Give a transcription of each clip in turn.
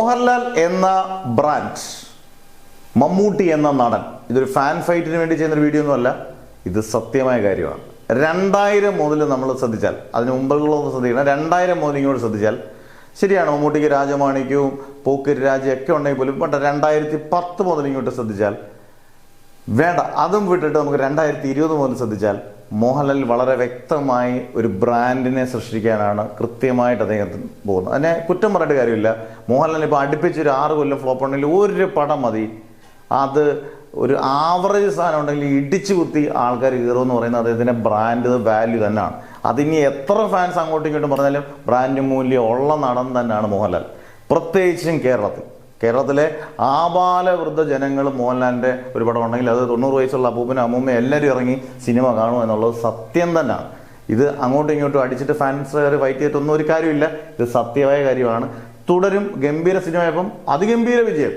മോഹൻലാൽ എന്ന ബ്രാൻഡ്, മമ്മൂട്ടി എന്ന നടൻ, ഇതൊരു ഫാൻ ഫൈറ്റിന് വേണ്ടി ചെയ്യുന്നൊരു വീഡിയോ ഒന്നുമല്ല, ഇത് സത്യമായ കാര്യമാണ്. 2000 മുതൽ നമ്മൾ ശ്രദ്ധിച്ചാൽ, അതിന് മുമ്പുള്ളതൊന്നും ശ്രദ്ധിക്കണം, 2000 മുതൽ ഇങ്ങോട്ട് ശ്രദ്ധിച്ചാൽ ശരിയാണ്, മമ്മൂട്ടിക്ക് രാജമാണിക്യവും പോക്കിരി രാജയൊക്കെ ഉണ്ടെങ്കിൽ പോലും, ബട്ട് 2010 മുതൽ ഇങ്ങോട്ട് ശ്രദ്ധിച്ചാൽ വേണ്ട, അതും വിട്ടിട്ട് നമുക്ക് 2020 മുതൽ ശ്രദ്ധിച്ചാൽ മോഹൻലാൽ വളരെ വ്യക്തമായി ഒരു ബ്രാൻഡിനെ സൃഷ്ടിക്കാനാണ് കൃത്യമായിട്ട് അദ്ദേഹത്തിന് പോകുന്നത്. അതിനെ കുറ്റം പറഞ്ഞിട്ട് കാര്യമില്ല. മോഹൻലാൽ ഇപ്പോൾ അടുപ്പിച്ചൊരു 6 കൊല്ലം ഫ്ലോപ്പ് ഉണ്ടെങ്കിൽ ഒരു പടം മതി, അത് ഒരു ആവറേജ് സാധനം ഉണ്ടെങ്കിൽ ഇടിച്ചു കുത്തി ആൾക്കാർ കയറുമെന്ന് പറയുന്നത് അദ്ദേഹത്തിൻ്റെ ബ്രാൻഡ് വാല്യൂ തന്നെയാണ്. അതിനി എത്ര ഫാൻസ് അങ്ങോട്ടും ഇങ്ങോട്ടും പറഞ്ഞാലും ബ്രാൻഡ് മൂല്യം ഉള്ള നടൻ തന്നെയാണ് മോഹൻലാൽ. പ്രത്യേകിച്ചും കേരളത്തിലെ ആബാലവൃദ്ധ ജനങ്ങൾ മോഹൻലാലിൻ്റെ ഒരു പടം ഉണ്ടെങ്കിൽ അത് 90 വയസ്സുള്ള അപ്പൂപ്പനും അമ്മൂമ്മ എല്ലാവരും ഇറങ്ങി സിനിമ കാണും എന്നുള്ളത് സത്യം തന്നെയാണ്. ഇത് അങ്ങോട്ടും ഇങ്ങോട്ടും അടിച്ചിട്ട് ഫാൻസുകാർ ഫൈറ്റ് ചെയ്തിട്ടൊന്നും ഒരു കാര്യമില്ല, ഇത് സത്യമായ കാര്യമാണ്. തുടരും ഗംഭീര സിനിമയായപ്പം അതിഗംഭീര വിജയം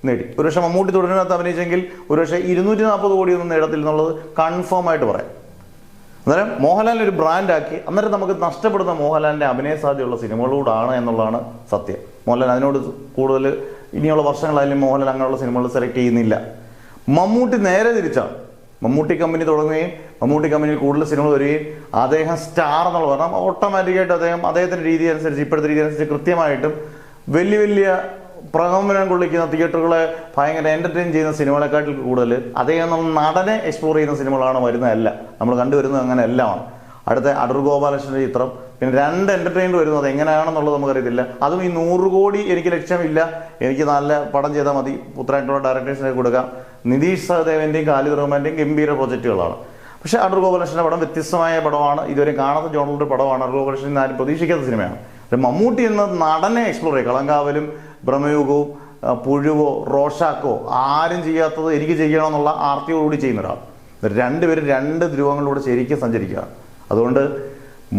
നേടി. ഒരുപക്ഷെ മമ്മൂട്ടി തുടരിനകത്ത് അഭിനയിച്ചെങ്കിൽ ഒരുപക്ഷെ 240 കോടിയൊന്നും നേടത്തില്ല എന്നുള്ളത് കൺഫേം ആയിട്ട് പറയാം. അന്നേരം മോഹൻലാലിനെ ഒരു ബ്രാൻഡാക്കി, അന്നേരം നമുക്ക് നഷ്ടപ്പെടുന്ന മോഹൻലാലിൻ്റെ അഭിനയ സാധ്യതയുള്ള സിനിമകളോടാണ് എന്നുള്ളതാണ് സത്യം. മോഹൻലാൽ അതിനോട് കൂടുതൽ ഇനിയുള്ള വർഷങ്ങളായാലും മോഹൻലാൽ അങ്ങനെയുള്ള സിനിമകൾ സെലക്ട് ചെയ്യുന്നില്ല. മമ്മൂട്ടി നേരെ തിരിച്ചാണ്. മമ്മൂട്ടി കമ്പനി തുടങ്ങുകയും മമ്മൂട്ടി കമ്പനിയിൽ കൂടുതൽ സിനിമകൾ വരികയും അദ്ദേഹം സ്റ്റാർ എന്നുള്ള പറഞ്ഞാൽ ഓട്ടോമാറ്റിക്കായിട്ട് അദ്ദേഹത്തിൻ്റെ രീതി അനുസരിച്ച്, ഇപ്പോഴത്തെ രീതി അനുസരിച്ച് കൃത്യമായിട്ടും വലിയ പ്രകമ്പനം കൊള്ളിക്കുന്ന തിയേറ്ററുകളെ ഭയങ്കര എൻ്റർടൈൻ ചെയ്യുന്ന സിനിമകളെക്കാട്ടിൽ കൂടുതൽ അദ്ദേഹം നമ്മൾ നടനെ എക്സ്പ്ലോർ ചെയ്യുന്ന സിനിമകളാണ് വരുന്നതല്ല, നമ്മൾ കണ്ടുവരുന്നത് അങ്ങനെ എല്ലാമാണ്. അടുത്ത അടൂർ ഗോപാലകൃഷ്ണൻ്റെ ചിത്രം, പിന്നെ 2 എൻ്റർടൈനർ വരുന്നത് എങ്ങനെയാണെന്നുള്ളത് നമുക്കറിയത്തില്ല. അതും ഈ 100 കോടി എനിക്ക് ലക്ഷ്യമില്ല, എനിക്ക് നല്ല പടം ചെയ്താൽ മതി, പുത്രമായിട്ടുള്ള ഡയറക്ടേഴ്സിനെ കൊടുക്കാം. നിതീഷ് സഹദേവൻ്റെയും ഖാലിദ് റഹ്മാൻ്റെയും ഗംഭീര പ്രൊജക്റ്റുകളാണ്. പക്ഷേ അടൂർ ഗോപാലകൃഷ്ണൻ്റെ പടം വ്യത്യസ്തമായ പടമാണ്, ഇതുവരെ കാണാത്ത ജോണറിൻ്റെ പടമാണ്. അടൂർ ഗോപാലകൃഷ്ണൻ ആരും പ്രതീക്ഷിക്കാത്ത സിനിമയാണ്. മമ്മൂട്ടി എന്ന നടനെ എക്സ്പ്ലോർ ചെയ്യുക, കളങ്കാവലും ബ്രഹ്മയുഗവും പുഴുവോ റോഷാക്കോ ആരും ചെയ്യാത്തത് എനിക്ക് ചെയ്യണമെന്നുള്ള ആർത്തിയോടുകൂടി ചെയ്യുന്ന ഒരാൾ. രണ്ടുപേരും 2 ധ്രുവങ്ങളിലൂടെ ശരിക്കും സഞ്ചരിക്കുക. അതുകൊണ്ട്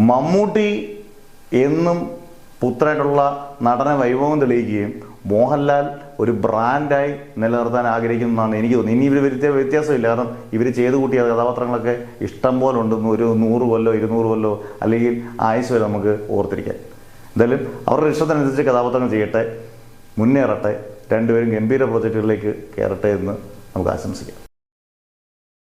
മമ്മൂട്ടി എന്നും പുത്രമായിട്ടുള്ള നടന വൈഭവം തെളിയിക്കുകയും മോഹൻലാൽ ഒരു ബ്രാൻഡായി നിലനിർത്താൻ ആഗ്രഹിക്കുന്നതാണ് എനിക്ക് തോന്നുന്നത്. ഇനി ഇവർ വ്യത്യാസമില്ല, കാരണം ഇവർ ചെയ്തു കൂട്ടിയ കഥാപാത്രങ്ങളൊക്കെ ഇഷ്ടം പോലെ ഉണ്ടെന്ന് ഒരു 100 കൊല്ലോ 200 കൊല്ലോ അല്ലെങ്കിൽ ആയുസ് വരെ നമുക്ക് ഓർത്തിരിക്കാൻ. എന്തായാലും അവരുടെ ഇഷ്ടത്തിനനുസരിച്ച് കഥാപാത്രങ്ങൾ ചെയ്യട്ടെ, മുന്നേറട്ടെ, രണ്ടുപേരും ഗംഭീര പ്രോജക്റ്റുകളിലേക്ക് കയറട്ടെ എന്ന് നമുക്ക് ആശംസിക്കാം.